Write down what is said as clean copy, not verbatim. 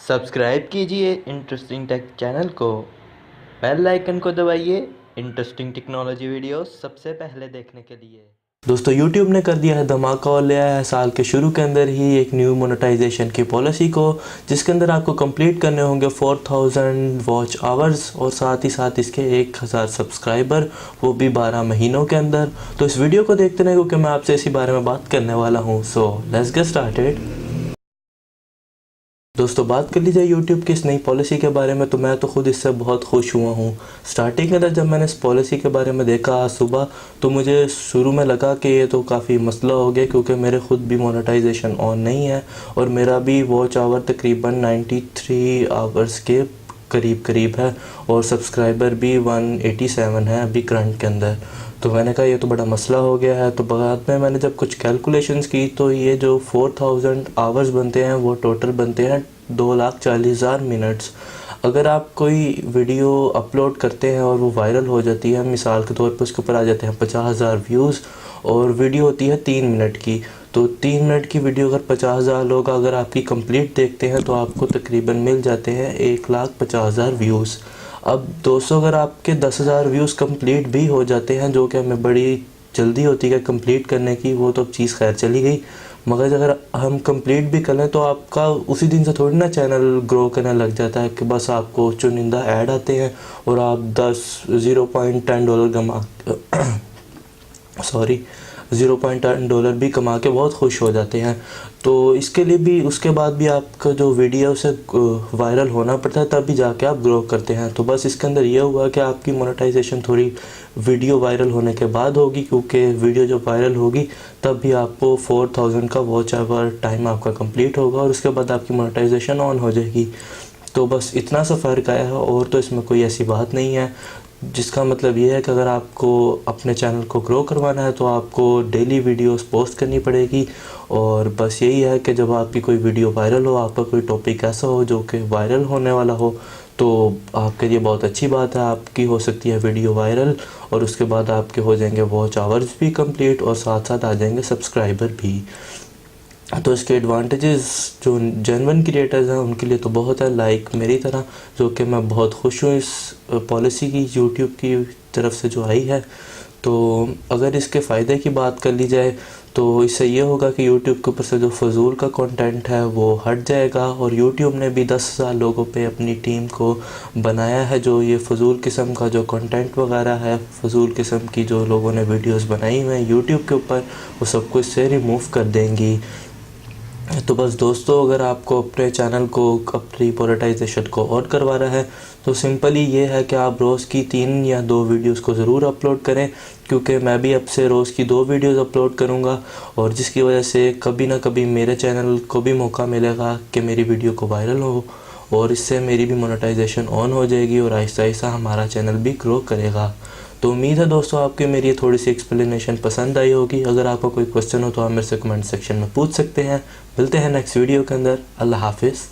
Subscribe कीजिए interesting take channel को, bell icon को दबाइए इंटरेस्टिंग टेक्नोलॉजी वीडियोस सबसे पहले देखने के लिए। दोस्तों YouTube ने कर दिया है धमाका और ले आया है साल के शुरू के अंदर ही एक न्यू मोनेटाइजेशन की पॉलिसी को, जिसके अंदर आपको कंप्लीट करने होंगे 4000 वॉच आवर्स और साथ ही साथ इसके 1000 सब्सक्राइबर, वो भी 12 महीनों के अंदर। तो इस वीडियो को देखते रहें क्योंकि मैं आपसे इसी बारे में बात करने वाला हूँ। So let's get started. दोस्तों बात कर ली जाए YouTube की इस नई पॉलिसी के बारे में, तो मैं तो खुद इससे बहुत खुश हुआ हूँ। स्टार्टिंग के अंदर जब मैंने इस पॉलिसी के बारे में देखा आज सुबह, तो मुझे शुरू में लगा कि ये तो काफ़ी मसला हो गया, क्योंकि मेरे खुद भी मोनेटाइजेशन ऑन नहीं है और मेरा भी वॉच आवर तकरीबन 93 आवर्स के करीब करीब है और सब्सक्राइबर भी 187 है अभी करंट के अंदर। तो मैंने कहा ये तो बड़ा मसला हो गया है। तो बाद में मैंने जब कुछ कैलकुलेशंस की, तो ये जो 4000 आवर्स बनते हैं वो टोटल बनते हैं 2,40,000 मिनट्स। अगर आप कोई वीडियो अपलोड करते हैं और वो वायरल हो जाती है, मिसाल के तौर पर उसके ऊपर आ जाते हैं 50,000 व्यूज़ और वीडियो होती है 3 मिनट की, तो 3 मिनट की वीडियो अगर 50,000 लोग अगर आपकी कंप्लीट देखते हैं तो आपको तकरीबन मिल जाते हैं 1,50,000 व्यूज़। अब दोस्तों अगर आपके 10,000 व्यूज़ कंप्लीट भी हो जाते हैं, जो कि हमें बड़ी जल्दी होती है कंप्लीट करने की, वो तो अब चीज़ खैर चली गई, मगर अगर हम कंप्लीट भी कर लें तो आपका उसी दिन से थोड़ी ना चैनल ग्रो करने लग जाता है कि बस आपको चुनिंदा ऐड आते हैं और आप 0.10 डॉलर कमा सॉरी $0.10 भी कमा के बहुत खुश हो जाते हैं। तो इसके लिए भी उसके बाद भी आपका जो वीडियो से वायरल होना पड़ता है, तब भी जाके आप ग्रो करते हैं। तो बस इसके अंदर ये हुआ कि आपकी मोनेटाइजेशन थोड़ी वीडियो वायरल होने के बाद होगी, क्योंकि वीडियो जब वायरल होगी तब भी आपको 4000 का वॉच आवर टाइम आपका कंप्लीट होगा और उसके बाद आपकी मोनेटाइजेशन ऑन हो जाएगी। तो बस इतना सा फ़र्क आया है और तो इसमें कोई ऐसी बात नहीं है, जिसका मतलब ये है कि अगर आपको अपने चैनल को ग्रो करवाना है तो आपको डेली वीडियोस पोस्ट करनी पड़ेगी। और बस यही है कि जब आपकी कोई वीडियो वायरल हो, आपका कोई टॉपिक ऐसा हो जो कि वायरल होने वाला हो, तो आपके लिए बहुत अच्छी बात है, आपकी हो सकती है वीडियो वायरल और उसके बाद आपके हो जाएंगे वॉच आवर्स भी कंप्लीट और साथ साथ आ जाएंगे सब्सक्राइबर भी। तो इसके एडवांटेजेस जो जेन्युइन क्रिएटर्स हैं उनके लिए तो बहुत है, लाइक मेरी तरह, जो कि मैं बहुत खुश हूँ इस पॉलिसी की यूट्यूब की तरफ से जो आई है। तो अगर इसके फ़ायदे की बात कर ली जाए तो इससे ये होगा कि यूट्यूब के ऊपर से जो फजूल का कंटेंट है वो हट जाएगा और यूट्यूब ने भी 10,000 लोगों पे अपनी टीम को बनाया है जो ये फजूल किस्म का जो कंटेंट वगैरह है, फजूल किस्म की जो लोगों ने वीडियोस बनाई हुई हैं यूट्यूब के ऊपर, वो सब कुछ से रिमूव कर देंगी। तो बस दोस्तों अगर आपको अपने चैनल को अपनी मोनेटाइजेशन को ऑन करवाना है तो सिंपली ये है कि आप रोज़ की 3 या 2 वीडियोस को ज़रूर अपलोड करें, क्योंकि मैं भी अब से रोज़ की 2 वीडियोस अपलोड करूँगा और जिसकी वजह से कभी ना कभी मेरे चैनल को भी मौका मिलेगा कि मेरी वीडियो को वायरल हो और इससे मेरी भी मोनेटाइजेशन ऑन हो जाएगी और आहिस्ता आहिस्ता हमारा चैनल भी ग्रो करेगा। तो उम्मीद है दोस्तों आपके मेरी ये थोड़ी सी एक्सप्लेनेशन पसंद आई होगी। अगर आपका कोई क्वेश्चन हो तो आप मेरे से कमेंट सेक्शन में पूछ सकते हैं। मिलते हैं नेक्स्ट वीडियो के अंदर। अल्लाह हाफिज़।